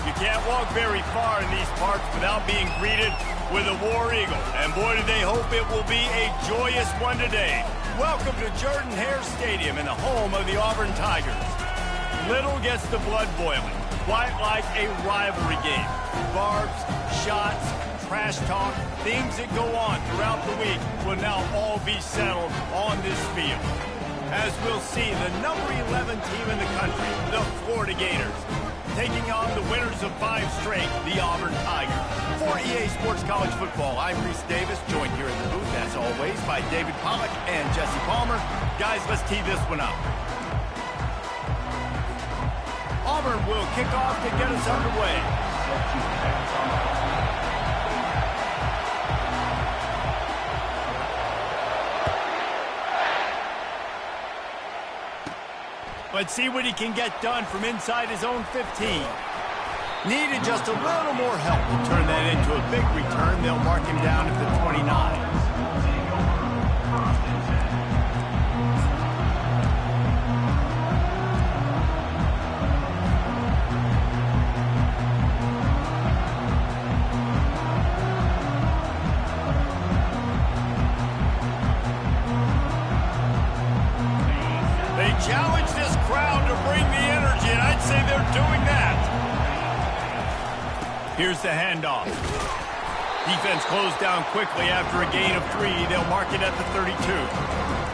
You can't walk very far in these parts without being greeted with a War Eagle. And boy, do they hope it will be a joyous one today. Welcome to Jordan-Hare Stadium and the home of the Auburn Tigers. Little gets the blood boiling, quite like a rivalry game. Barbs, shots, trash talk, things that go on throughout the week will now all be settled on this field. As we'll see, the number 11 team in the country, the Florida Gators, taking on the winners of 5 straight, the Auburn Tigers. For EA Sports College Football, I'm Reese Davis, joined here in the booth, as always, by David Pollack and Jesse Palmer. Guys, let's tee this one up. Auburn will kick off to get us underway. Let's see what he can get done from inside his own 15. Needed just a little more help to turn that into a big return. They'll mark him down at the 29. Challenge this crowd to bring the energy, and I'd say they're doing that. Here's the handoff. Defense closed down quickly after a gain of 3. They'll mark it at the 32.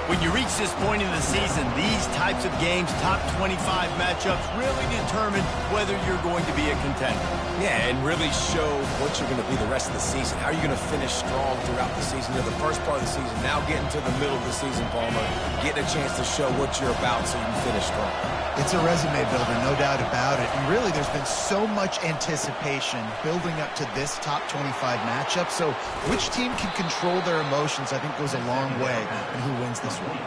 When you reach this point in the season, these types of games, top 25 matchups, really determine whether you're going to be a contender. Yeah, and really show what you're going to be the rest of the season. How are you going to finish strong throughout the season? You're the first part of the season, now getting to the middle of the season, Palmer, getting a chance to show what you're about so you can finish strong. It's a resume builder, no doubt about it. And really, there's been so much anticipation building up to this top 25 matchup. So which team can control their emotions, I think, goes a long way in who wins this one.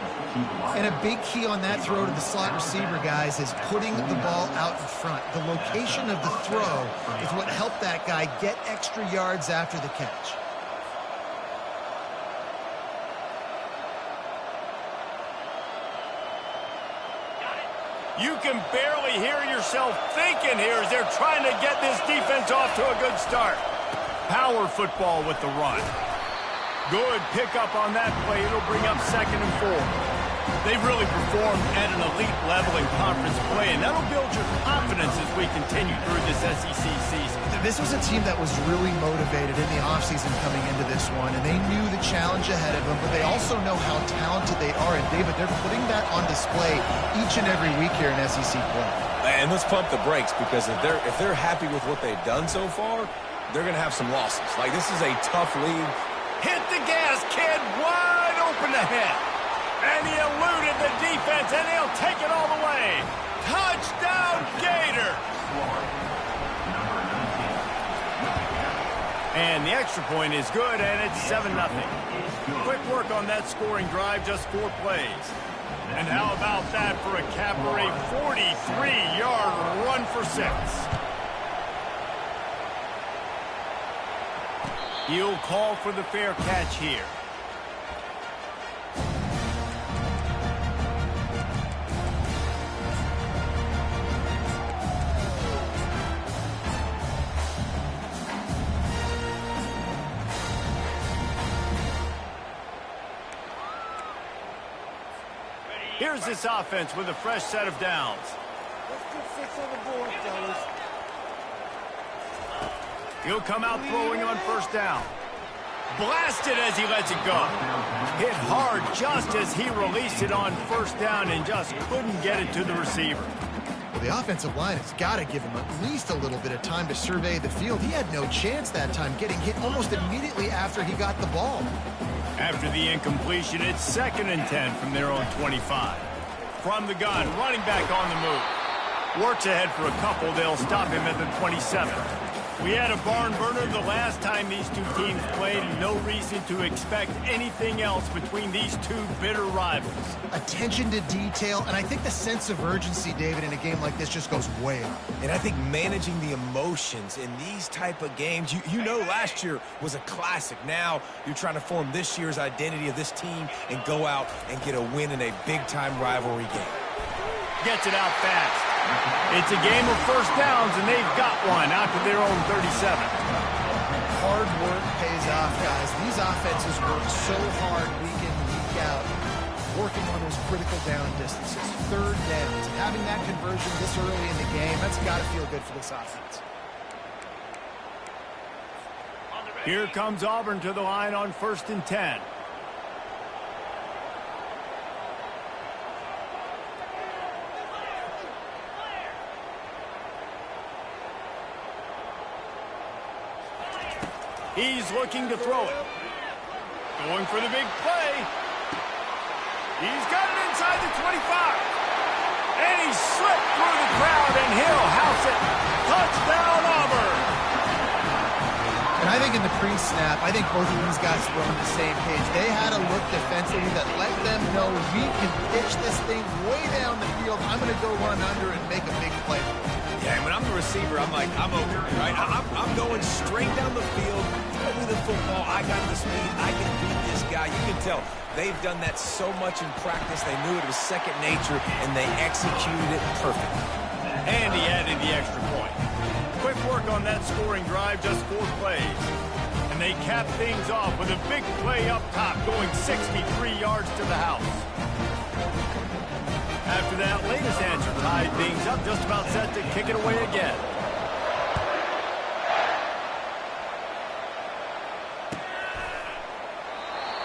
And a big key on that throw to the slot receiver, guys, is putting the ball out in front. The location of the throw is what helped that guy get extra yards after the catch. You can barely hear yourself thinking here as they're trying to get this defense off to a good start. Power football with the run. Good pickup on that play. It'll bring up 2nd and 4. They've really performed at an elite level in conference play, and that'll build your confidence as we continue through this SEC season. This was a team that was really motivated in the offseason coming into this one, and they knew the challenge ahead of them, but they also know how talented they are. And, David, they're putting that on display each and every week here in SEC play. And let's pump the brakes, because if they're happy with what they've done so far, they're going to have some losses. Like, this is a tough league. Hit the gas, kid. Wide open ahead. And he eluded the defense, and he'll take it all the way. Touchdown, Gators! And the extra point is good, and it's 7-0. Quick work on that scoring drive, just 4 plays. And how about that for a cabaret 43-yard run for 6? He'll call for the fair catch here. Here's this offense with a fresh set of downs. Let's get 6 on the board, fellas. He'll come out throwing on 1st down. Blasted as he lets it go. Hit hard just as he released it on 1st down and just couldn't get it to the receiver. Well, the offensive line has got to give him at least a little bit of time to survey the field. He had no chance that time, getting hit almost immediately after he got the ball. After the incompletion, it's 2nd and 10 from their own 25. From the gun, running back on the move. Works ahead for a couple. They'll stop him at the 27. We had a barn burner the last time these two teams played, and no reason to expect anything else between these two bitter rivals. Attention to detail, and I think the sense of urgency, David, in a game like this just goes way up. And I think managing the emotions in these type of games, you know last year was a classic. Now you're trying to form this year's identity of this team and go out and get a win in a big-time rivalry game. Gets it out fast. It's a game of first downs, and they've got one out to their own 37. Hard work pays off, guys. These offenses work so hard week in, week out, working on those critical down distances, third downs. Having that conversion this early in the game, that's got to feel good for this offense. Here comes Auburn to the line on 1st and 10. He's looking to throw it. Going for the big play. He's got it inside the 25. And he slipped through the crowd, and he'll house it. Touchdown, Auburn. And I think in the pre-snap, I think both of these guys were on the same page. They had a look defensively that let them know we can pitch this thing way down the field. I'm going to go run under and make a big play. Yeah, and when I'm the receiver, I'm like, I'm open, right? I'm going straight down the field. Throw me the football. I got the speed. I can beat this guy. You can tell they've done that so much in practice. They knew it was second nature, and they executed it perfectly. And he added the extra point. Quick work on that scoring drive, just 4 plays. And they cap things off with a big play up top, going 63 yards to the house. After that latest answer tied things up, just about set to kick it away again.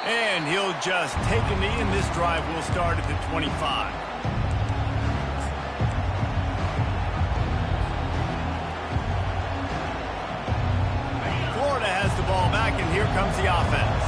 And he'll just take a knee, and this drive will start at the 25. Florida has the ball back, and here comes the offense.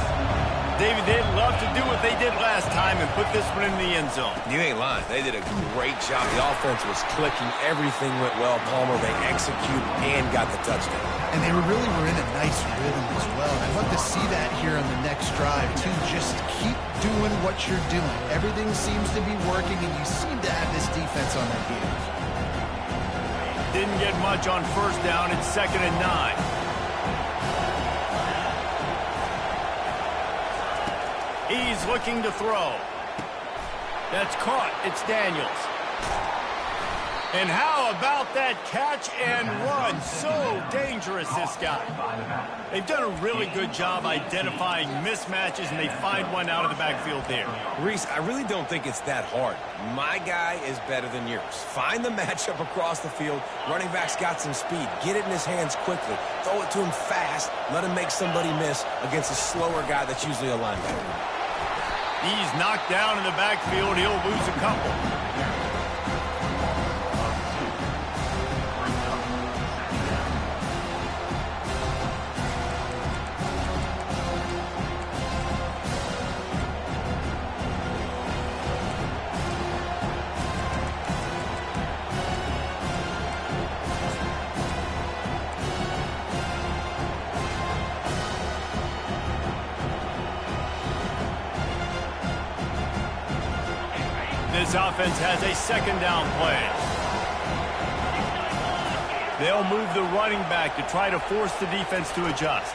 David, they'd love to do what they did last time and put this one in the end zone. You ain't lying. They did a great job. The offense was clicking. Everything went well, Palmer. They executed and got the touchdown. And they were in a nice rhythm as well. I'd love to see that here on the next drive, too. Just keep doing what you're doing. Everything seems to be working, and you seem to have this defense on their heels. Didn't get much on first down. It's 2nd and 9. He's looking to throw. That's caught. It's Daniels. And how about that catch and run? So dangerous, this guy. They've done a really good job identifying mismatches, and they find one out of the backfield there. Reese, I really don't think it's that hard. My guy is better than yours. Find the matchup across the field. Running back's got some speed. Get it in his hands quickly. Throw it to him fast. Let him make somebody miss against a slower guy that's usually a linebacker. He's knocked down in the backfield. He'll lose a couple. This offense has a 2nd down play. They'll move the running back to try to force the defense to adjust.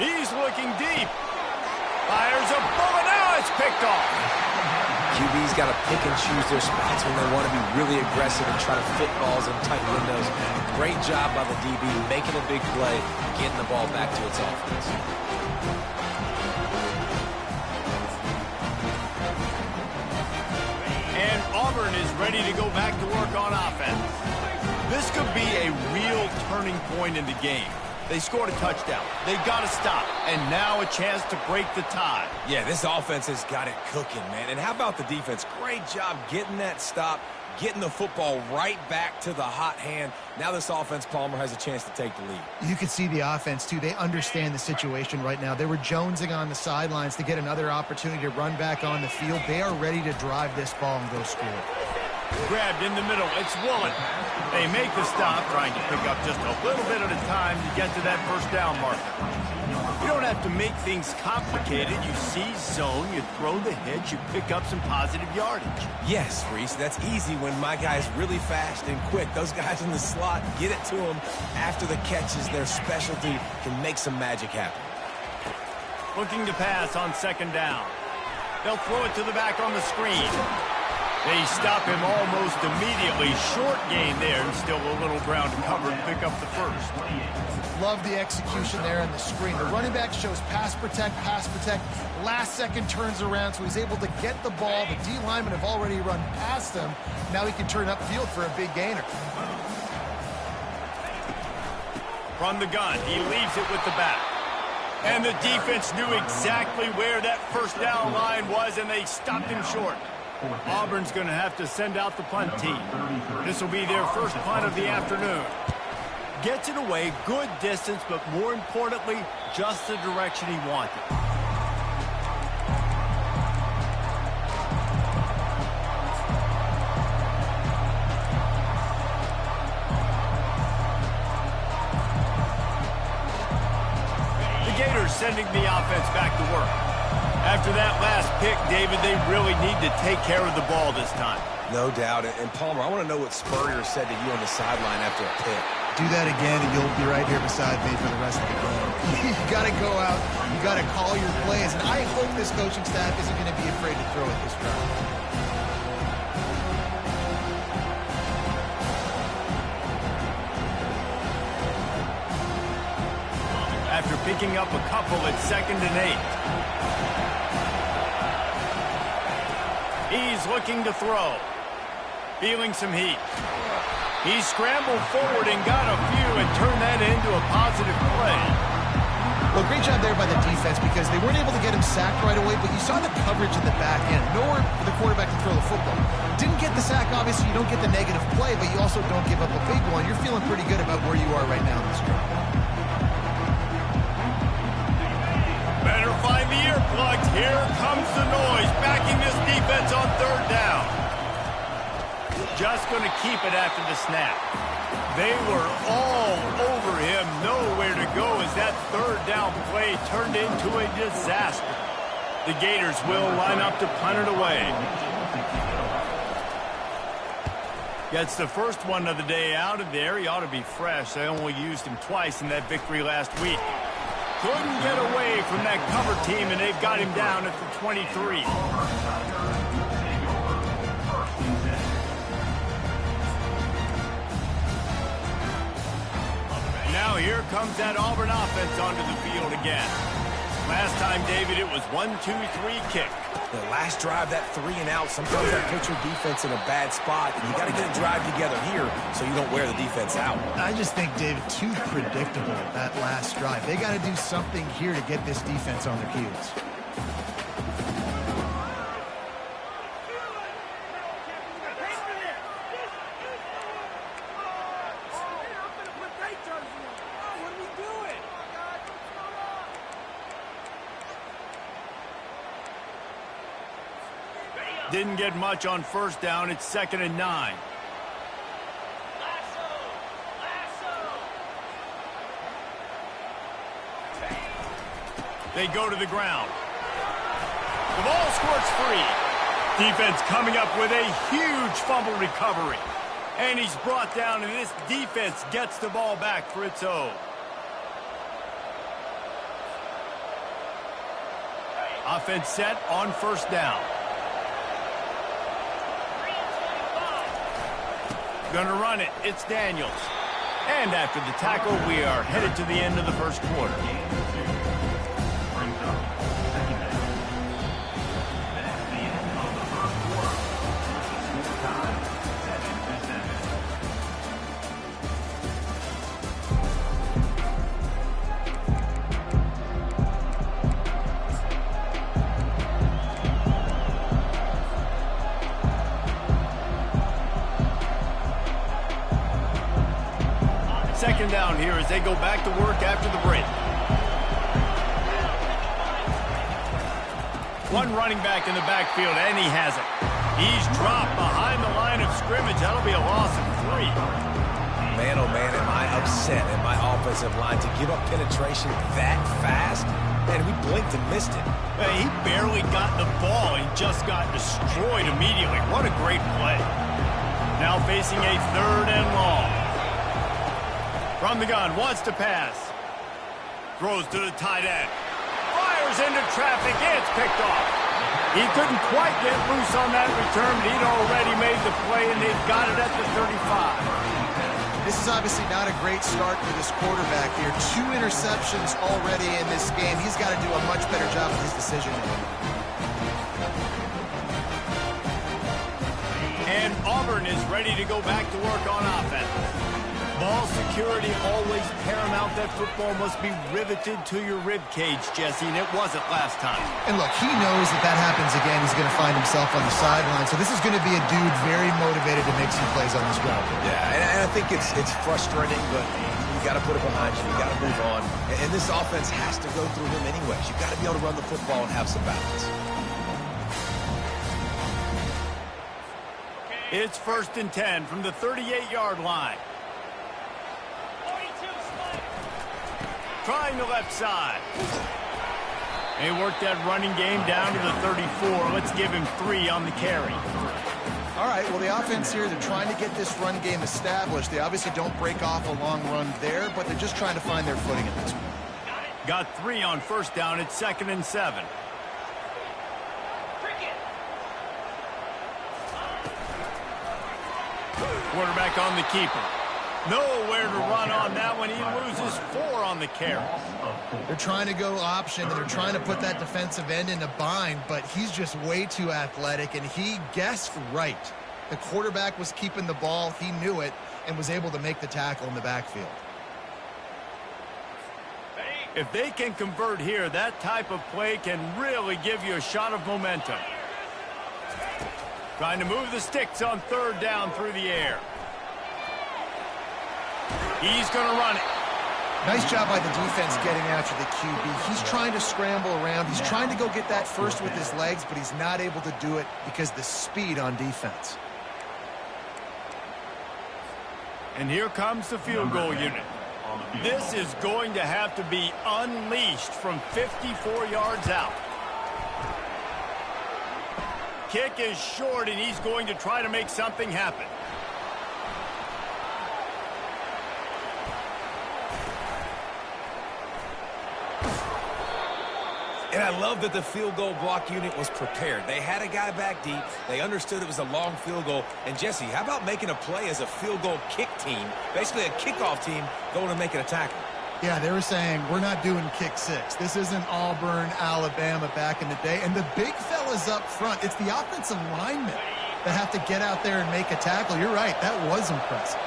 He's looking deep. Fires a bullet. Now it's picked off. QB's got to pick and choose their spots when they want to be really aggressive and try to fit balls in tight windows. Great job by the DB making a big play, getting the ball back to its offense. And Auburn is ready to go back to work on offense. This could be a real turning point in the game. They scored a touchdown. They got to stop. And now a chance to break the tie. Yeah, this offense has got it cooking, man. And how about the defense? Great job getting that stop, getting the football right back to the hot hand. Now this offense, Palmer, has a chance to take the lead. You can see the offense, too. They understand the situation right now. They were jonesing on the sidelines to get another opportunity to run back on the field. They are ready to drive this ball and go score. Grabbed in the middle. It's Woolen. They make the stop, trying to pick up just a little bit at a time to get to that first down marker. You don't have to make things complicated. You see zone, you throw the hitch, you pick up some positive yardage. Yes, Reese, that's easy when my guy's really fast and quick. Those guys in the slot, get it to them after the catch is their specialty, can make some magic happen. Looking to pass on 2nd down. They'll throw it to the back on the screen. They stop him almost immediately. Short gain there, and still a little ground cover to pick up the first. Love the execution there on the screen. The running back shows pass protect, last second turns around, so he's able to get the ball. The D linemen have already run past him. Now he can turn upfield for a big gainer. From the gun, he leaves it with the back. And the defense knew exactly where that first down line was, and they stopped him short. Auburn's going to have to send out the punt team. This will be their first punt of the afternoon. Gets it away, good distance, but more importantly, just the direction he wanted. The Gators sending the offense back to work. After that last pick, David, they really need to take care of the ball this time. No doubt. And Palmer, I want to know what Spurrier said to you on the sideline after a pick. Do that again, and you'll be right here beside me for the rest of the game. You got to go out. You got to call your plays, and I hope this coaching staff isn't going to be afraid to throw it this drive. After picking up a couple at 2nd and 8. He's looking to throw. Feeling some heat. He scrambled forward and got a few and turned that into a positive play. Well, great job there by the defense because they weren't able to get him sacked right away, but you saw the coverage in the back end. Nowhere for the quarterback to throw the football. Didn't get the sack, obviously you don't get the negative play, but you also don't give up a big one. You're feeling pretty good about where you are right now in this drive. Better find the earplugs. Here comes the noise, backing this defense on 3rd down. Just going to keep it after the snap. They were all over him, nowhere to go as that 3rd down play turned into a disaster. The Gators will line up to punt it away. Gets the first one of the day out of there. He ought to be fresh. They only used him twice in that victory last week. Couldn't get away from that cover team, and they've got him down at the 23. Now here comes that Auburn offense onto the field again. Last time, David, it was 1-2-3 kick. The last drive, that 3 and out, sometimes that puts your defense in a bad spot, and you got to get a drive together here so you don't wear the defense out. I just think, David, too predictable that last drive. They got to do something here to get this defense on their heels. Didn't get much on 1st down. It's 2nd and 9. They go to the ground. The ball squirts free. Defense coming up with a huge fumble recovery. And he's brought down, and this defense gets the ball back for its own. Offense set on 1st down. Gonna run it. It's Daniels. And after the tackle, we are headed to the end of the 1st quarter. Second down here as they go back to work after the break. One running back in the backfield, and he has it. He's dropped behind the line of scrimmage. That'll be a loss of 3. Man, oh man, am I upset at my offensive line to give up penetration that fast? Man, we blinked and missed it. Hey, he barely got the ball and just got destroyed immediately. What a great play. Now facing a 3rd and long. From the gun, wants to pass. Throws to the tight end. Fires into traffic, it's picked off. He couldn't quite get loose on that return, but he'd already made the play, and they've got it at the 35. This is obviously not a great start for this quarterback here. 2 interceptions already in this game. He's got to do a much better job with his decision-making. And Auburn is ready to go back to work on offense. Ball security always paramount. That football must be riveted to your rib cage, Jesse, and it wasn't last time. And look, he knows that that happens again. He's going to find himself on the sideline. So this is going to be a dude very motivated to make some plays on this route. Yeah, and I think it's frustrating, but you got to put it behind you. You got to move on. And this offense has to go through him anyways. You got to be able to run the football and have some balance. It's 1st and 10 from the 38-yard line. Trying the left side. They work that running game down to the 34. Let's give him 3 on the carry. All right, well, the offense here, they're trying to get this run game established. They obviously don't break off a long run there, but they're just trying to find their footing at this point. Got 3 on 1st down. It's 2nd and 7. Quarterback on the keeper. Nowhere to run on that one. He loses 4 on the carry. They're trying to go option, and they're trying to put that defensive end in a bind, but he's just way too athletic, and he guessed right. The quarterback was keeping the ball. He knew it and was able to make the tackle in the backfield. If they can convert here, that type of play can really give you a shot of momentum. Trying to move the sticks on 3rd down through the air. He's going to run it. Nice job by the defense getting after the QB. He's trying to scramble around. He's trying to go get that first with his legs, but he's not able to do it because of the speed on defense. And here comes the field goal unit. This is going to have to be unleashed from 54 yards out. Kick is short, and he's going to try to make something happen. And I love that the field goal block unit was prepared. They had a guy back deep. They understood it was a long field goal. And, Jesse, how about making a play as a field goal kick team, basically a kickoff team, going and making a tackle? Yeah, they were saying, we're not doing kick 6. This isn't Auburn, Alabama back in the day. And the big fellas up front, it's the offensive linemen that have to get out there and make a tackle. You're right, that was impressive.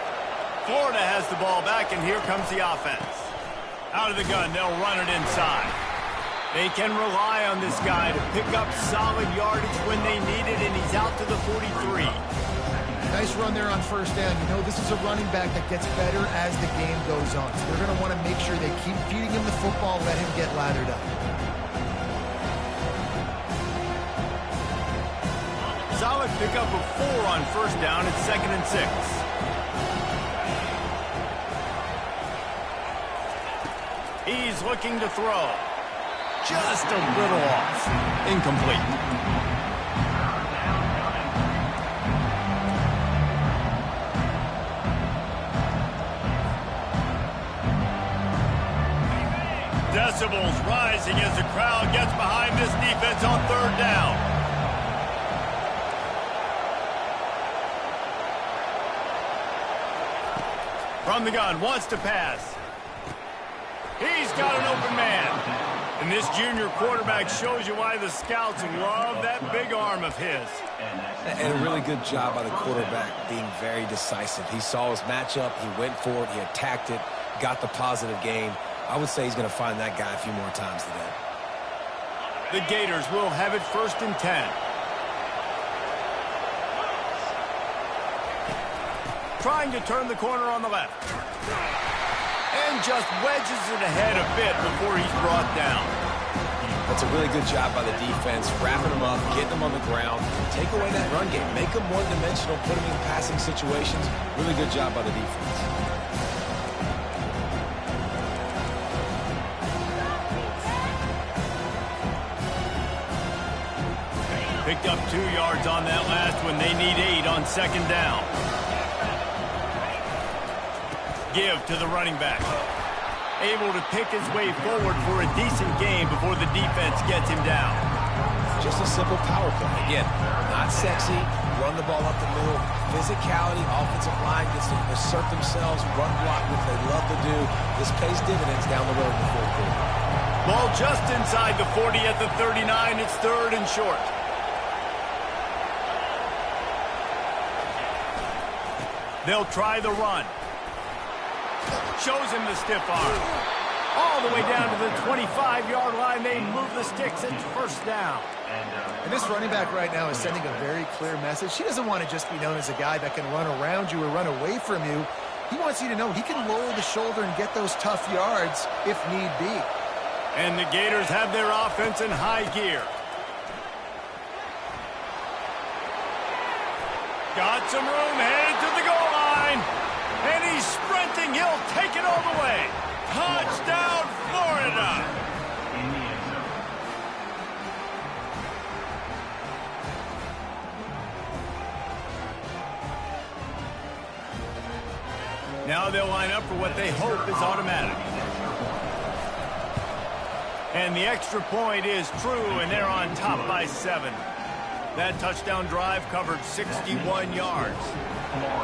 Florida has the ball back, and here comes the offense. Out of the gun, they'll run it inside. They can rely on this guy to pick up solid yardage when they need it, and he's out to the 43. Nice run there on 1st down. You know, this is a running back that gets better as the game goes on. So they're going to want to make sure they keep feeding him the football, let him get lathered up. Solid pickup of 4 on 1st down. It's 2nd and 6. He's looking to throw. Just a little off. Incomplete. Decibels rising as the crowd gets behind this defense on 3rd down. From the gun, wants to pass. He's got an open man. And this junior quarterback shows you why the scouts love that big arm of his. And a really good job by the quarterback being very decisive. He saw his matchup, he went for it, he attacked it, got the positive gain. I would say he's going to find that guy a few more times today. The Gators will have it 1st and 10. Trying to turn the corner on the left. And just wedges it ahead a bit before he's brought down. That's a really good job by the defense, wrapping them up, getting them on the ground, take away that run game, make them one-dimensional, put them in passing situations. Really good job by the defense. Picked up 2 yards on that last one. They need 8 on 2nd down. Give to the running back. Able to pick his way forward for a decent gain before the defense gets him down. Just a simple power play. Again, not sexy, run the ball up the middle. Physicality, offensive line gets to assert themselves, run block, which they love to do. This pays dividends down the road in the fourth quarter. Ball just inside the 40 at the 39. It's 3rd and short. They'll try the run. Shows him the stiff arm. All the way down to the 25-yard line. They move the sticks. It's 1st down. And this running back right now is sending a very clear message. He doesn't want to just be known as a guy that can run around you or run away from you. He wants you to know he can lower the shoulder and get those tough yards if need be. And the Gators have their offense in high gear. Got some room, headed to the goal line. And he's sprinting. He'll take it all the way. Touchdown, Florida. Now they'll line up for what they hope is automatic. And the extra point is true, and they're on top by 7. That touchdown drive covered 61 yards.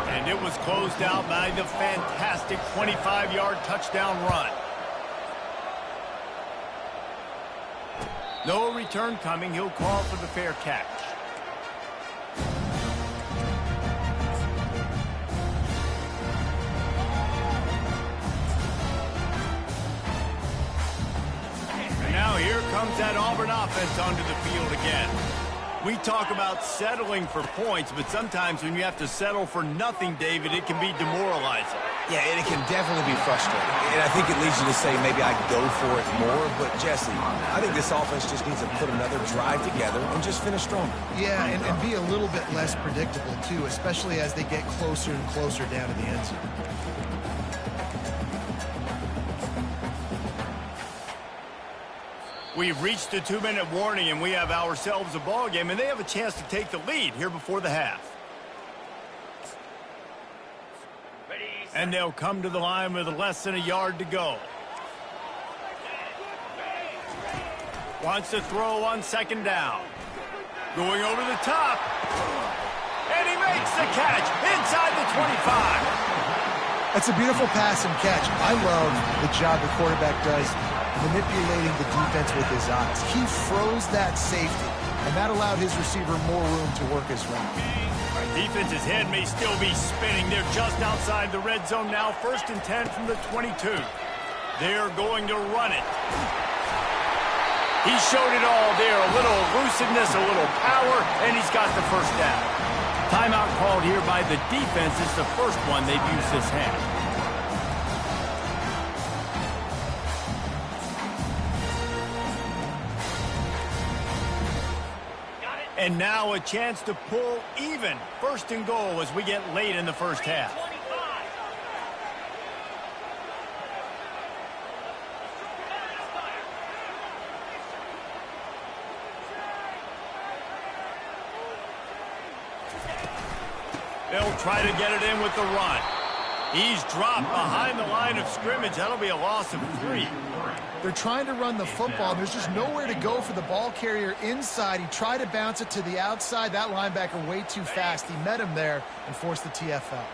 And it was closed out by the fantastic 25-yard touchdown run. No return coming. He'll call for the fair catch. And now here comes that Auburn offense onto the field again. We talk about settling for points, but sometimes when you have to settle for nothing, David, it can be demoralizing. Yeah, and it can definitely be frustrating. And I think it leads you to say maybe I go for it more. But, Jesse, I think this offense just needs to put another drive together and just finish stronger. Yeah, and be a little bit less predictable, too, especially as they get closer and closer down to the end zone. We've reached a 2-minute warning, and we have ourselves a ball game, and they have a chance to take the lead here before the half. And they'll come to the line with less than a yard to go. Wants to throw on 2nd down. Going over the top. And he makes the catch inside the 25. That's a beautiful pass and catch. I love the job the quarterback does manipulating the defense with his eyes. He froze that safety, and that allowed his receiver more room to work his route. Defense's head may still be spinning. They're just outside the red zone now. 1st and 10 from the 22. They're going to run it. He showed it all there. A little elusiveness, a little power, and he's got the 1st down. Timeout called here by the defense. It's the first one they've used this half. And now a chance to pull even. 1st and goal as we get late in the first half. They'll try to get it in with the run. He's dropped behind the line of scrimmage. That'll be a loss of 3. They're trying to run the football, and there's just nowhere to go for the ball carrier inside. He tried to bounce it to the outside. That linebacker way too fast. He met him there and forced the TFL.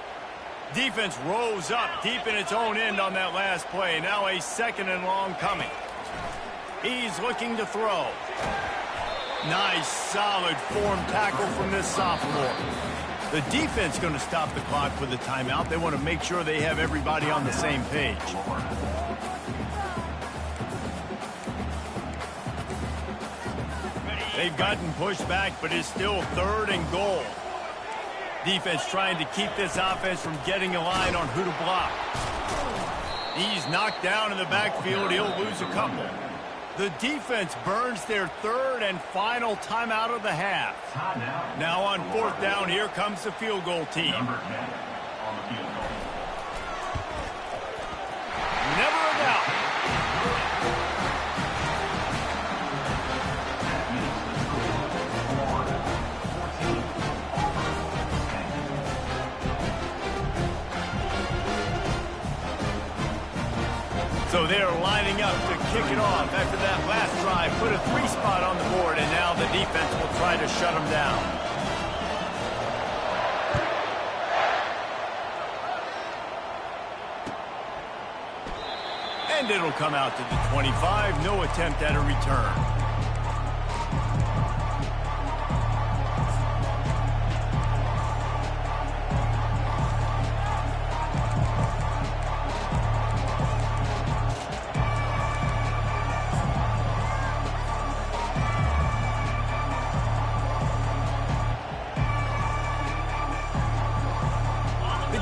Defense rose up deep in its own end on that last play. Now a 2nd and long coming. He's looking to throw. Nice, solid form tackle from this sophomore. The defense going to stop the clock with a timeout. They want to make sure they have everybody on the same page. They've gotten pushed back, but it's still 3rd and goal. Defense trying to keep this offense from getting a line on who to block. He's knocked down in the backfield. He'll lose a couple. The defense burns their 3rd and final timeout of the half. Now on 4th down, here comes the field goal team. Never a doubt. So they're lining up to kick it off after that last drive. Put a 3 spot on the board, and now the defense will try to shut them down. And it'll come out to the 25. No attempt at a return.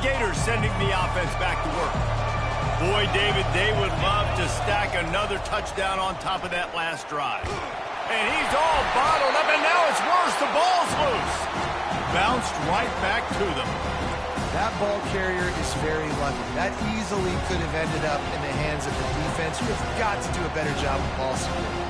Gators sending the offense back to work. Boy, David, they would love to stack another touchdown on top of that last drive. And he's all bottled up, and now it's worse. The ball's loose. Bounced right back to them. That ball carrier is very lucky. That easily could have ended up in the hands of the defense, who have got to do a better job with ball security.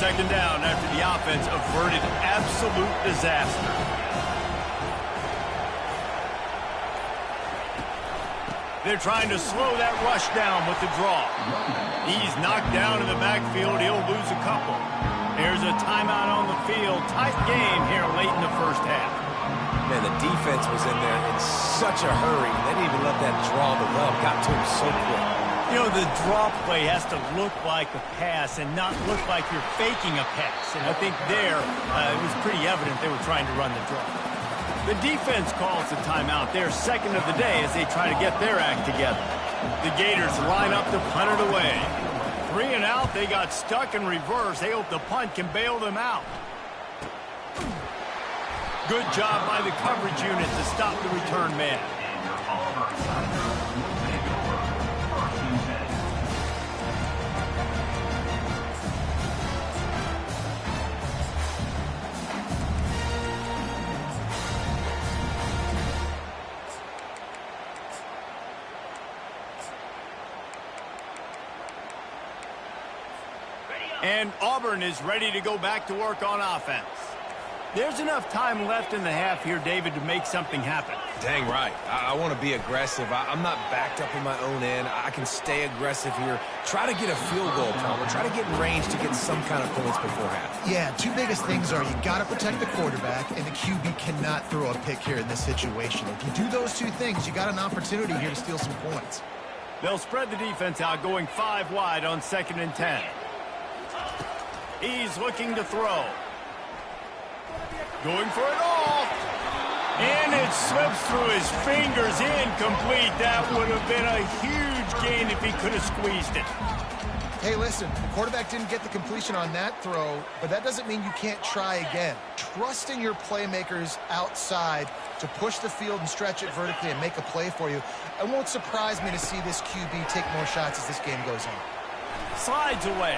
Second down after the offense averted absolute disaster. They're trying to slow that rush down with the draw. He's knocked down in the backfield. He'll lose a couple. Here's a timeout on the field. Tight game here late in the first half. Man, the defense was in there in such a hurry. They didn't even let that draw develop. Got to him so quick. You know, the draw play has to look like a pass and not look like you're faking a pass. And I think there, it was pretty evident they were trying to run the draw. The defense calls the timeout. They're second of the day as they try to get their act together. The Gators line up to punt it away. 3 and out, they got stuck in reverse. They hope the punt can bail them out. Good job by the coverage unit to stop the return man. And Auburn is ready to go back to work on offense. There's enough time left in the half here, David, to make something happen. Dang right. I want to be aggressive. I'm not backed up in my own end. I can stay aggressive here. Try to get a field goal, Palmer. Try to get in range to get some kind of points before half. Yeah, 2 biggest things are you got to protect the quarterback, and the QB cannot throw a pick here in this situation. If you do those 2 things, you got an opportunity here to steal some points. They'll spread the defense out, going 5 wide on 2nd and 10. He's looking to throw. Going for it all. And it slips through his fingers, incomplete. That would have been a huge gain if he could have squeezed it. Hey, listen, the quarterback didn't get the completion on that throw, but that doesn't mean you can't try again. Trusting your playmakers outside to push the field and stretch it vertically and make a play for you. It won't surprise me to see this QB take more shots as this game goes on. Slides away.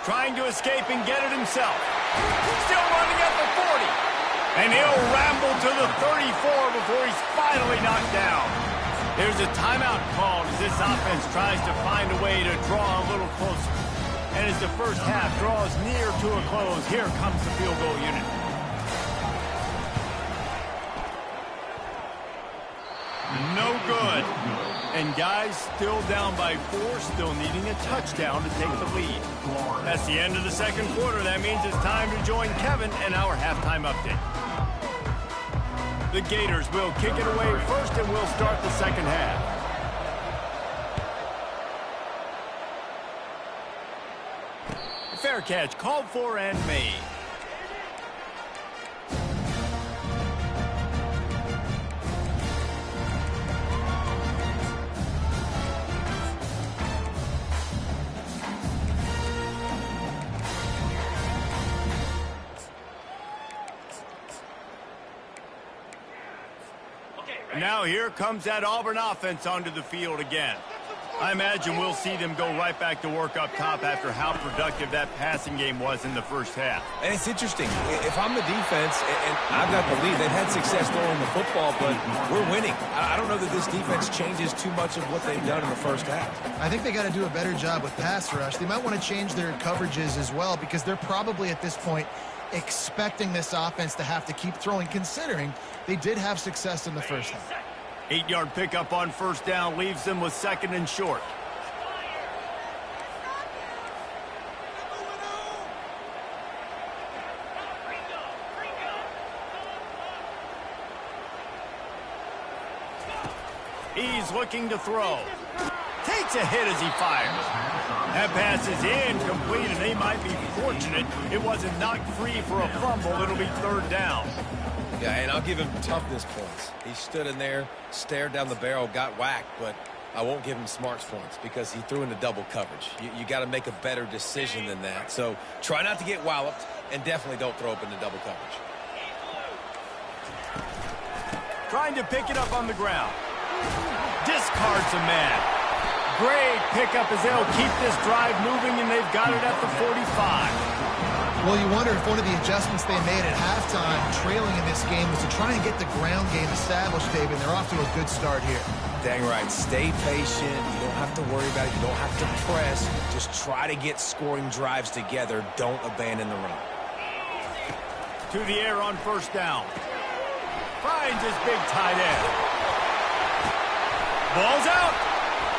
Trying to escape and get it himself. Still running at the 40. And he'll ramble to the 34 before he's finally knocked down. There's a timeout called as this offense tries to find a way to draw a little closer. And as the first half draws near to a close, here comes the field goal unit. No good. And guys still down by 4, still needing a touchdown to take the lead. That's the end of the second quarter. That means it's time to join Kevin and our halftime update. The Gators will kick it away first, and we'll start the second half. Fair catch called for and made. Now here comes that Auburn offense onto the field again. I imagine we'll see them go right back to work up top after how productive that passing game was in the first half. And it's interesting. If I'm the defense, and I've got the lead, they've had success throwing the football, but we're winning. I don't know that this defense changes too much of what they've done in the first half. I think they got to do a better job with pass rush. They might want to change their coverages as well, because they're probably at this point expecting this offense to have to keep throwing, considering they did have success in the first half. 8-yard pickup on first down leaves them with 2nd and short. He's looking to throw. Takes a hit as he fires. That pass is incomplete, and they might be fortunate it wasn't knocked free for a fumble. It'll be 3rd down. Yeah, and I'll give him toughness points. He stood in there, stared down the barrel, got whacked, but I won't give him smarts points because he threw into double coverage. You got to make a better decision than that. So try not to get walloped, and definitely don't throw up into double coverage. Trying to pick it up on the ground. Discards a man. Great pickup as they'll keep this drive moving, and they've got it at the 45. Well, you wonder if one of the adjustments they made at halftime, trailing in this game, was to try and get the ground game established, David, and they're off to a good start here. Dang right. Stay patient. You don't have to worry about it. You don't have to press. Just try to get scoring drives together. Don't abandon the run. To the air on first down. Finds his big tight end. Ball's out.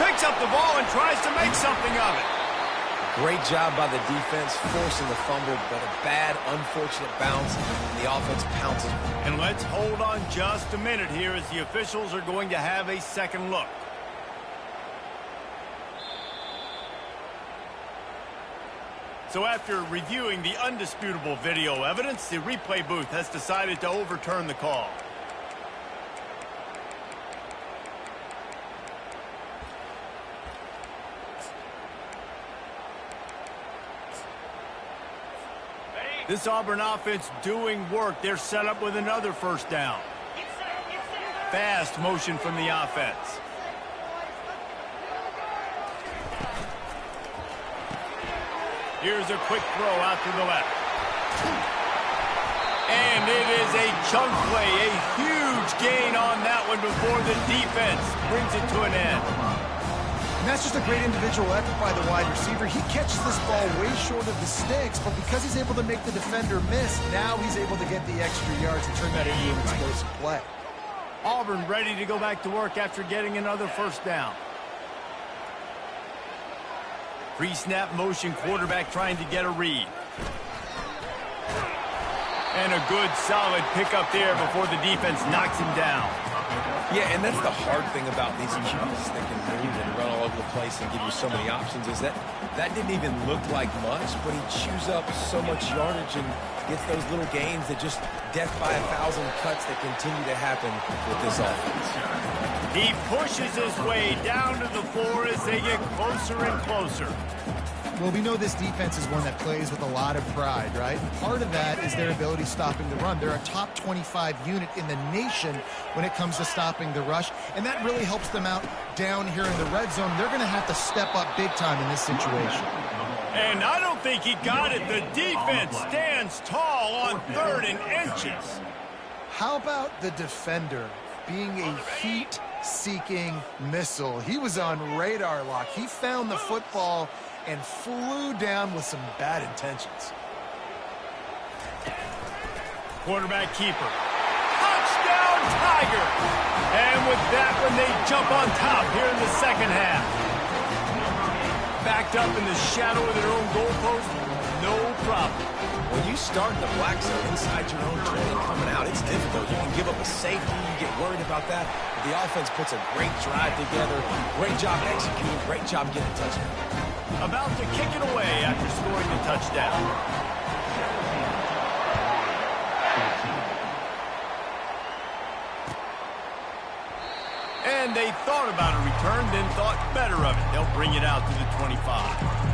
Picks up the ball and tries to make something of it. Great job by the defense forcing the fumble, but a bad, unfortunate bounce, and the offense pounces. And let's hold on just a minute here as the officials are going to have a second look. So after reviewing the undisputable video evidence, the replay booth has decided to overturn the call. This Auburn offense doing work. They're set up with another first down. Fast motion from the offense. Here's a quick throw out to the left. And it is a chunk play, a huge gain on that one before the defense brings it to an end. And that's just a great individual effort by the wide receiver. He catches this ball way short of the sticks, but because he's able to make the defender miss, now he's able to get the extra yards and turn that into an explosive play. Auburn ready to go back to work after getting another first down. Pre-snap motion, quarterback trying to get a read. And a good solid pickup there before the defense knocks him down. Yeah, and that's the hard thing about these QBs that can move and run all over the place and give you so many options is that didn't even look like much, but he chews up so much yardage and gets those little gains that just death by 1,000 cuts that continue to happen with this offense. He pushes his way down to the floor as they get closer and closer. Well, we know this defense is one that plays with a lot of pride, right? And part of that is their ability stopping the run. They're a top 25 unit in the nation when it comes to stopping the rush, and that really helps them out down here in the red zone. They're going to have to step up big time in this situation. And I don't think he got it. The defense stands tall on 3rd and inches. How about the defender being a heat-seeking missile? He was on radar lock. He found the football and flew down with some bad intentions. Quarterback keeper. Touchdown, Tiger! And with that one, they jump on top here in the second half. Backed up in the shadow of their own goalpost, no problem. When you start in the black zone inside your own 20 coming out, it's difficult. You can give up a safety, you get worried about that. But the offense puts a great drive together, great job executing, great job getting a touchdown. About to kick it away after scoring the touchdown. And they thought about a return, then thought better of it. They'll bring it out to the 25.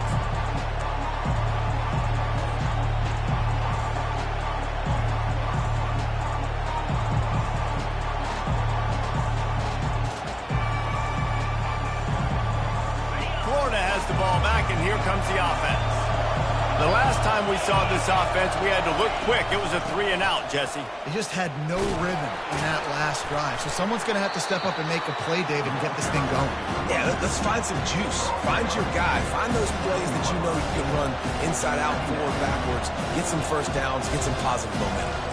the offense. The last time we saw this offense, we had to look quick. It was a 3-and-out, Jesse. They just had no rhythm in that last drive. So someone's going to have to step up and make a play, David, and get this thing going. Yeah, let's find some juice. Find your guy. Find those plays that you know you can run inside out, forward, backwards. Get some first downs. Get some positive momentum.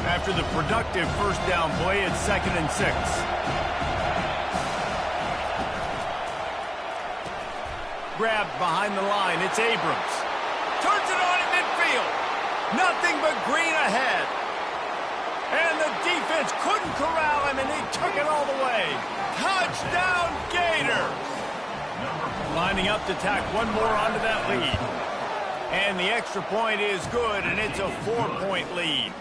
After the productive first down play, it's 2nd and 6. Grabbed behind the line, it's Abrams. Turns it on in midfield. Nothing but green ahead. And the defense couldn't corral him, and he took it all the way. Touchdown, Gators! Lining up to tack one more onto that lead. And the extra point is good, and it's a 4-point lead.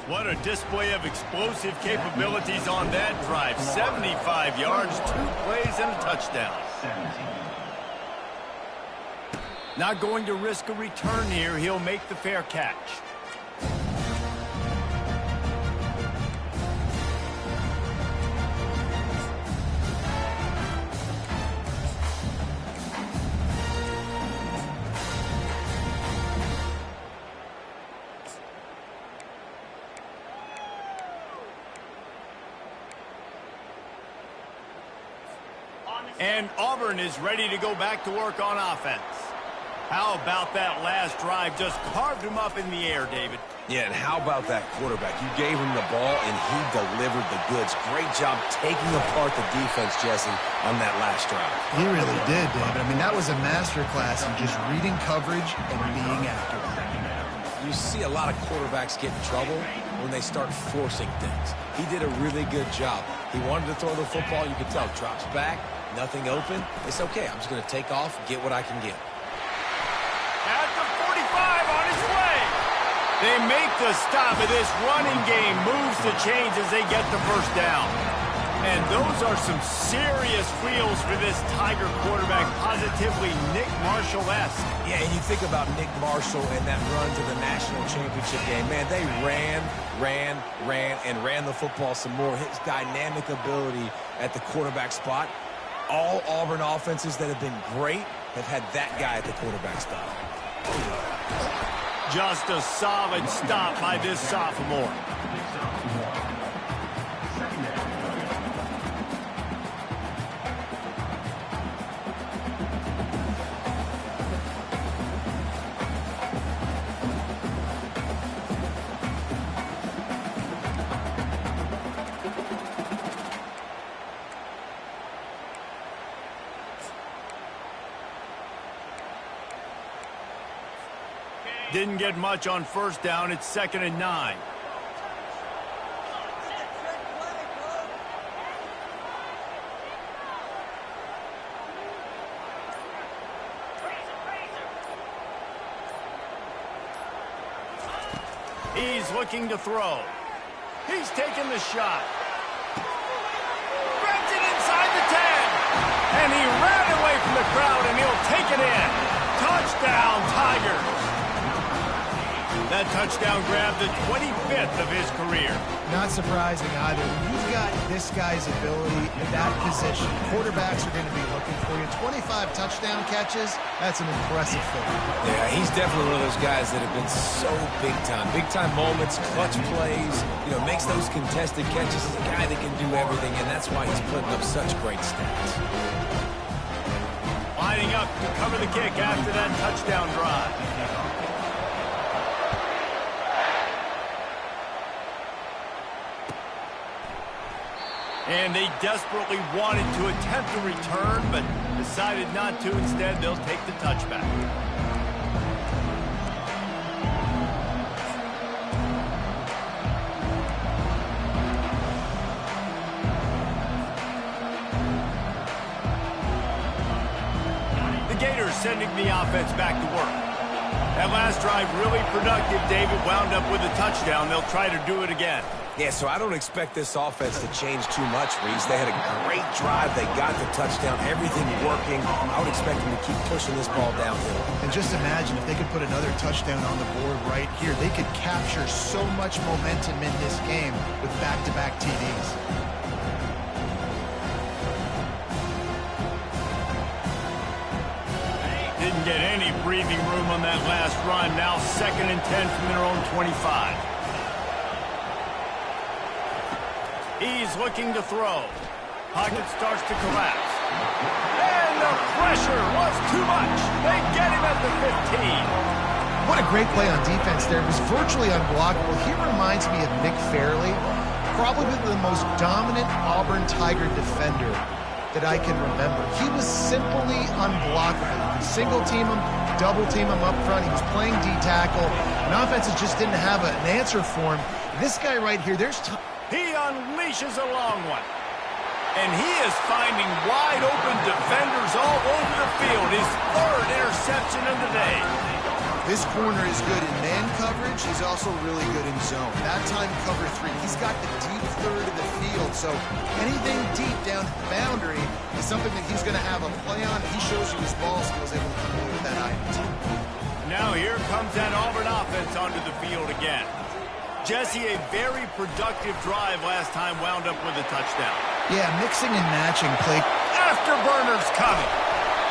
What a display of explosive capabilities on that drive. 75 yards, 2 plays, and a touchdown. Not going to risk a return here. He'll make the fair catch. And Auburn is ready to go back to work on offense. How about that last drive? Just carved him up in the air, David. Yeah, and how about that quarterback? You gave him the ball, and he delivered the goods. Great job taking apart the defense, Jesse, on that last drive. He really did, David. I mean, that was a masterclass in just reading coverage and being accurate. You see a lot of quarterbacks get in trouble when they start forcing things. He did a really good job. He wanted to throw the football. You could tell. Drops back, nothing open. It's okay. I'm just going to take off, get what I can get. At the 45 on his way. They make the stop, and this running game moves the chains as they get the first down. And those are some serious wheels for this Tiger quarterback, positively Nick Marshall-esque. Yeah, and you think about Nick Marshall and that run to the national championship game. Man, they ran the football some more. His dynamic ability at the quarterback spot. All Auburn offenses that have been great have had that guy at the quarterback spot. Just a solid stop by this sophomore. Didn't get much on first down. It's 2nd and 9. He's looking to throw. He's taking the shot. Grabs it inside the 10. And he ran away from the crowd, and he'll take it in. Touchdown, Tigers. That touchdown grabbed the 25th of his career. Not surprising either. When you've got this guy's ability at that position, quarterbacks are going to be looking for you. 25 touchdown catches, that's an impressive thing. Yeah, he's definitely one of those guys that have been so big time. Big time moments, clutch plays, makes those contested catches. He's a guy that can do everything, and that's why he's putting up such great stats. Lining up to cover the kick after that touchdown drive. And they desperately wanted to attempt a return, but decided not to. Instead, they'll take the touchback. The Gators sending the offense back to work. That last drive really productive. David wound up with a touchdown. They'll try to do it again. Yeah, so I don't expect this offense to change too much, Reese. They had a great drive. They got the touchdown. Everything working. I would expect them to keep pushing this ball downhill. And just imagine if they could put another touchdown on the board right here. They could capture so much momentum in this game with back-to-back TDs. Didn't get any breathing room on that last run. Now 2nd and 10 from their own 25. He's looking to throw. Pocket starts to collapse. And the pressure was too much. They get him at the 15. What a great play on defense there. It was virtually unblockable. He reminds me of Nick Fairley, probably the most dominant Auburn Tiger defender that I can remember. He was simply unblockable. Single team him, double team him up front. He was playing D-tackle, and offenses just didn't have an answer for him. This guy right here, he unleashes a long one. And he is finding wide open defenders all over the field. His 3rd interception of the day. This corner is good in man coverage. He's also really good in zone. That time, cover 3. He's got the deep 3rd of the field, so anything deep down at the boundary is something that he's going to have a play on. He shows you his ball skills, able to come away with that item. Now here comes that Auburn offense onto the field again. Jesse, a very productive drive last time wound up with a touchdown. Yeah, mixing and matching play. Afterburners coming.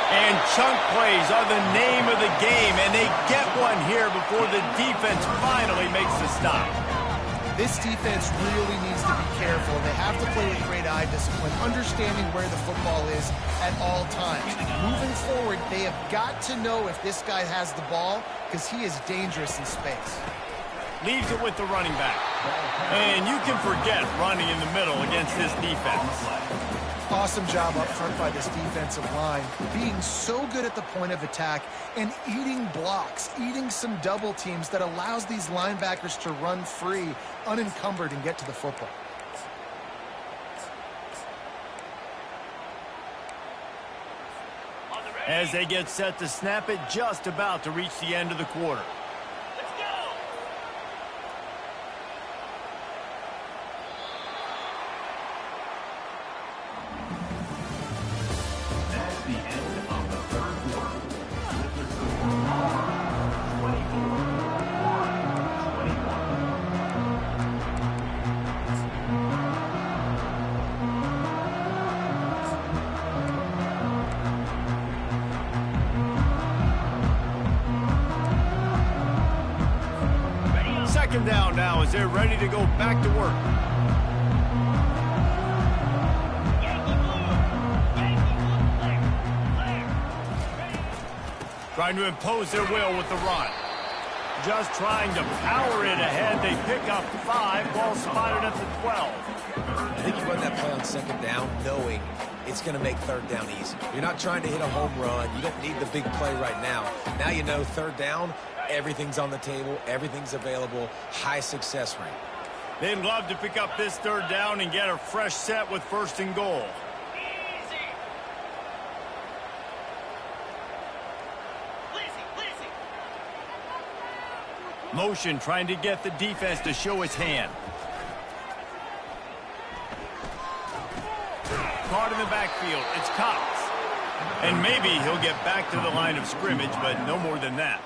And chunk plays are the name of the game, and they get one here before the defense finally makes the stop. This defense really needs to be careful. They have to play with great eye discipline, understanding where the football is at all times. Moving forward, they have got to know if this guy has the ball, because he is dangerous in space. Leaves it with the running back. And you can forget running in the middle against this defense. Awesome job up front by this defensive line, being so good at the point of attack and eating blocks, eating some double teams that allows these linebackers to run free, unencumbered, and get to the football. As they get set to snap it, just about to reach the end of the quarter. Second down now as they're ready to go back to work. Trying to impose their will with the run. Just trying to power it ahead. They pick up 5, ball spotted at the 12. I think you run that play on 2nd down knowing it's going to make 3rd down easy. You're not trying to hit a home run. You don't need the big play right now. Now you know 3rd down, everything's on the table, everything's available, high success rate. They'd love to pick up this 3rd down and get a fresh set with 1st and goal. Motion trying to get the defense to show his hand. Caught in the backfield. It's Cox. And maybe he'll get back to the line of scrimmage, but no more than that.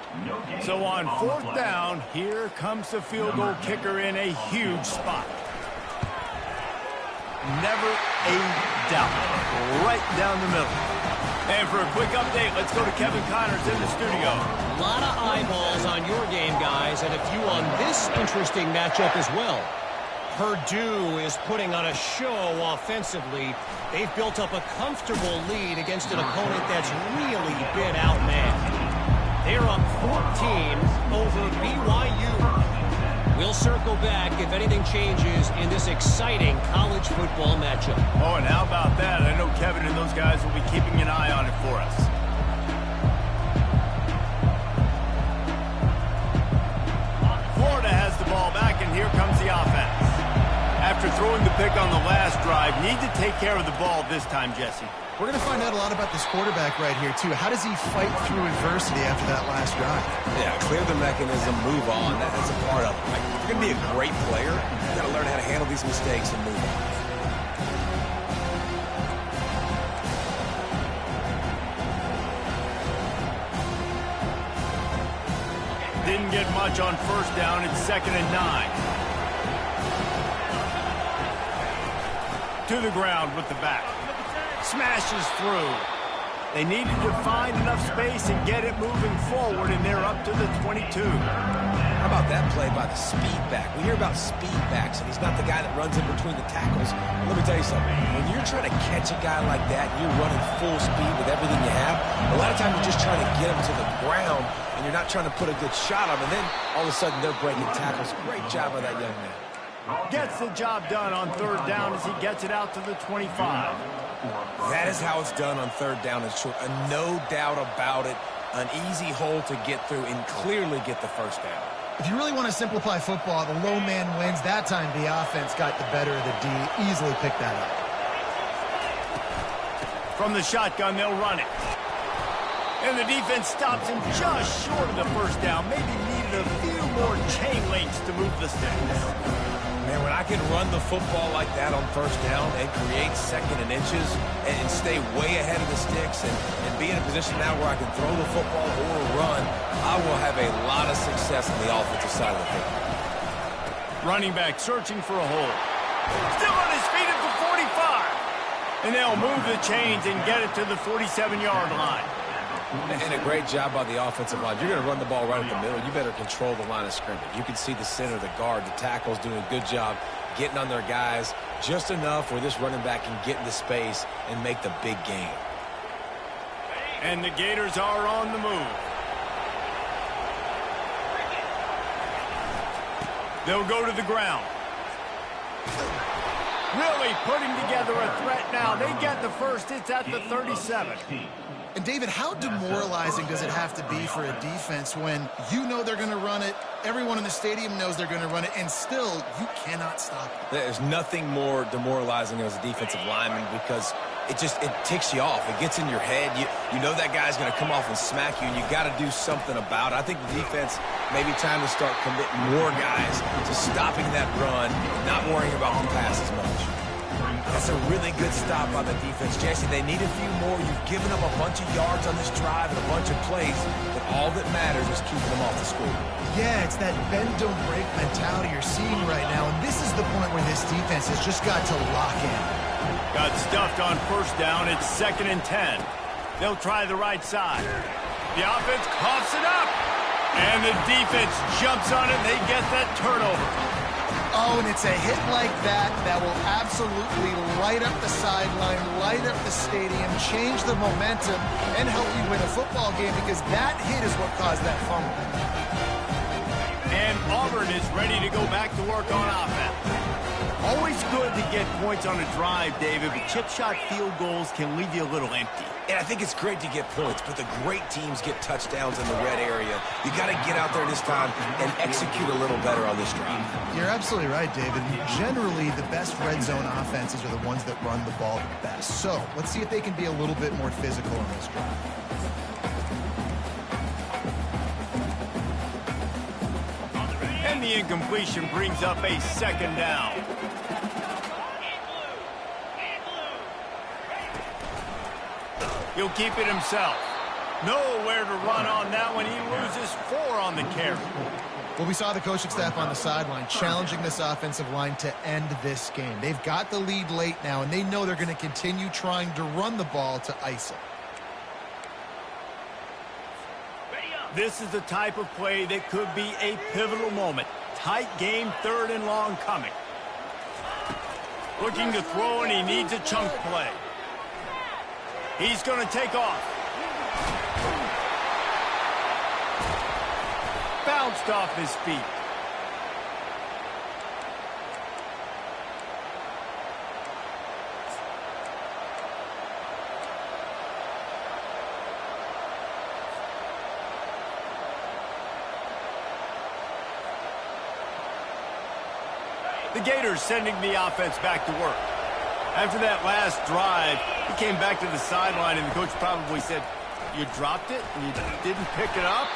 So on 4th down, here comes the field goal kicker in a huge spot. Never a doubt. Right down the middle. And for a quick update, let's go to Kevin Connors in the studio. A lot of eyeballs on your game, guys, and a few on this interesting matchup as well. Purdue is putting on a show offensively. They've built up a comfortable lead against an opponent that's really been outmatched. They're up 14 over BYU. We'll circle back if anything changes in this exciting college football matchup. Oh, and how about that? I know Kevin and those guys will be keeping an eye on it for us. Florida has the ball back, and here comes the offense. After throwing the pick on the last drive, need to take care of the ball this time, Jesse. We're going to find out a lot about this quarterback right here, too. How does he fight through adversity after that last drive? Yeah, clear the mechanism, move on. That's a part of it. Right? If you're going to be a great player, you got to learn how to handle these mistakes and move on. Didn't get much on first down. It's 2nd and 9. To the ground with the back. Smashes through. They needed to find enough space and get it moving forward, and they're up to the 22. How about that play by the speed back? We hear about speed backs, and he's not the guy that runs in between the tackles. But let me tell you something. When you're trying to catch a guy like that, and you're running full speed with everything you have, a lot of times you're just trying to get him to the ground, and you're not trying to put a good shot on him, and then all of a sudden they're breaking tackles. Great job by that young man. Gets the job done on 3rd down as he gets it out to the 25. That is how it's done on 3rd down and short. No doubt about it. An easy hole to get through and clearly get the 1st down. If you really want to simplify football, the low man wins. That time the offense got the better of the D. Easily picked that up. From the shotgun, they'll run it. And the defense stops him just short of the 1st down. Maybe needed a few more chain links to move the sticks. Man, when I can run the football like that on 1st down and create 2nd and inches and stay way ahead of the sticks and be in a position now where I can throw the football or run, I will have a lot of success on the offensive side of the football. Running back searching for a hole. Still on his feet at the 45. And they'll move the chains and get it to the 47-yard line. And a great job by the offensive line. You're going to run the ball right in the middle. You better control the line of scrimmage. You can see the center, the guard, the tackles doing a good job getting on their guys just enough where this running back can get into space and make the big game. And the Gators are on the move. They'll go to the ground. Really putting together a threat now. They get the first. It's at the 37. And, David, how demoralizing does it have to be for a defense when you know they're going to run it, everyone in the stadium knows they're going to run it, and still you cannot stop it? There's nothing more demoralizing as a defensive lineman because it ticks you off. It gets in your head. You know that guy's going to come off and smack you, and you got to do something about it. I think the defense may be time to start committing more guys to stopping that run, not worrying about the pass as much. That's a really good stop by the defense. Jesse, they need a few more. You've given them a bunch of yards on this drive and a bunch of plays, but all that matters is keeping them off the score. Yeah, it's that bend, don't break mentality you're seeing right now, and this is the point where this defense has just got to lock in. Got stuffed on 1st down. It's 2nd and 10. They'll try the right side. The offense coughs it up, and the defense jumps on it. They get that turnover. Oh, and it's a hit like that that will absolutely light up the sideline, light up the stadium, change the momentum, and help you win a football game because that hit is what caused that fumble. And Auburn is ready to go back to work on offense. Always good to get points on a drive, David, but chip shot field goals can leave you a little empty. And I think it's great to get points, but the great teams get touchdowns in the red area. You got to get out there this time and execute a little better on this drive. You're absolutely right, David. Generally, the best red zone offenses are the ones that run the ball the best. So let's see if they can be a little bit more physical on this drive. And the incompletion brings up a 2nd down. He'll keep it himself. Nowhere to run on that one. He loses 4 on the carry. Well, we saw the coaching staff on the sideline challenging this offensive line to end this game. They've got the lead late now, and they know they're going to continue trying to run the ball to ice it. This is the type of play that could be a pivotal moment. Tight game, 3rd and long coming. Looking to throw, and he needs a chunk play. He's going to take off. Bounced off his feet. The Gators sending the offense back to work. After that last drive, He came back to the sideline, and the coach probably said, "You dropped it and you didn't pick it up?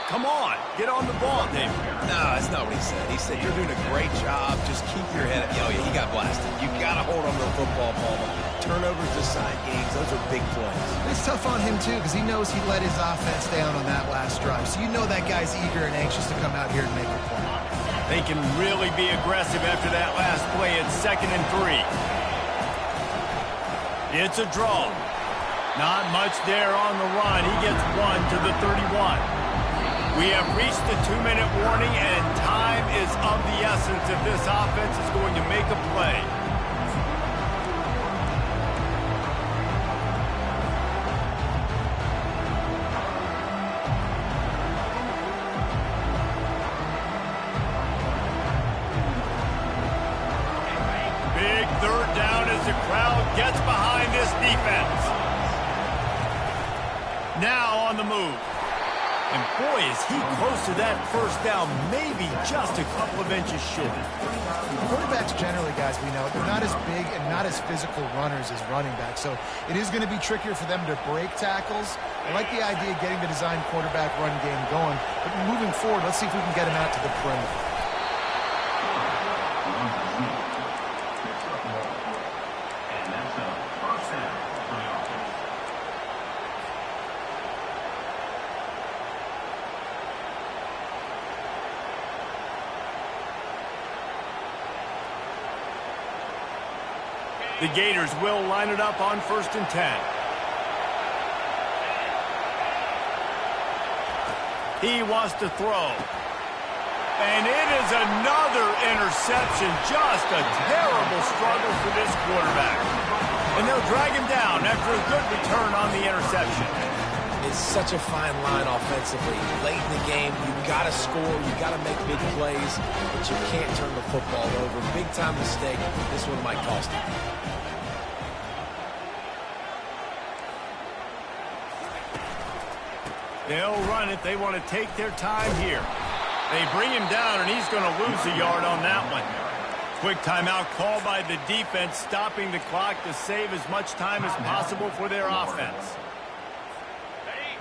Come on, get on the ball, David." No, that's not what he said. He said, "You're doing a great job. Just keep your head up." Oh, yeah, he got blasted. You got to hold on to the football, Palmer. Turnovers decide games. Those are big plays. It's tough on him, too, because he knows he let his offense down on that last drive. So you know that guy's eager and anxious to come out here and make a play. They can really be aggressive after that last play. It's 2nd and 3. It's a draw. Not much there on the run. He gets 1 to the 31. We have reached the 2-minute warning, and time is of the essence if this offense is going to make a play. Big 3rd down as the crowd gets behind this defense. Now on the move. And boy, is he close to that 1st down, maybe just a couple of inches short. Quarterbacks generally, guys, we know, they're not as big and not as physical runners as running backs. So it is going to be trickier for them to break tackles. I like the idea of getting the design quarterback run game going. But moving forward, let's see if we can get him out to the perimeter. The Gators will line it up on 1st and 10. He wants to throw. And it is another interception. Just a terrible struggle for this quarterback. And they'll drag him down after a good return on the interception. It's such a fine line offensively. Late in the game, you've got to score, you've got to make big plays, but you can't turn the football over. Big-time mistake. This one might cost him. They'll run it. They want to take their time here. They bring him down, and he's going to lose a yard on that one. Quick timeout called by the defense, stopping the clock to save as much time as possible for their offense.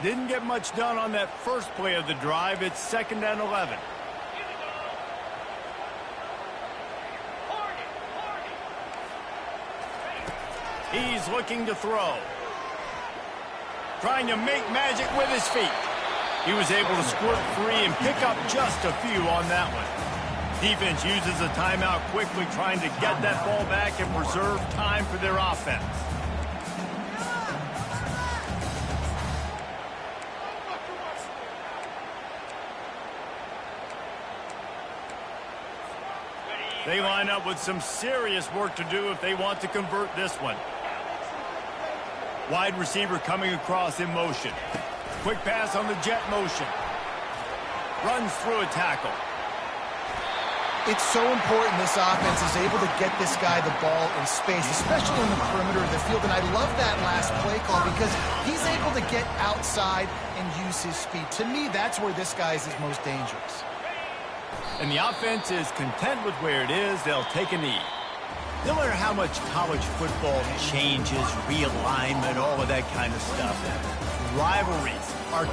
Didn't get much done on that first play of the drive. It's 2nd and 11. He's looking to throw. Trying to make magic with his feet. He was able to squirt free and pick up just a few on that one. Defense uses a timeout quickly, trying to get that ball back and preserve time for their offense. They line up with some serious work to do if they want to convert this one. Wide receiver coming across in motion. Quick pass on the jet motion. Runs through a tackle. It's so important this offense is able to get this guy the ball in space, especially on the perimeter of the field. And I love that last play call because he's able to get outside and use his speed. To me, that's where this guy is his most dangerous. And the offense is content with where it is. They'll take a knee. No matter how much college football changes, realignment, all of that kind of stuff, rivalries are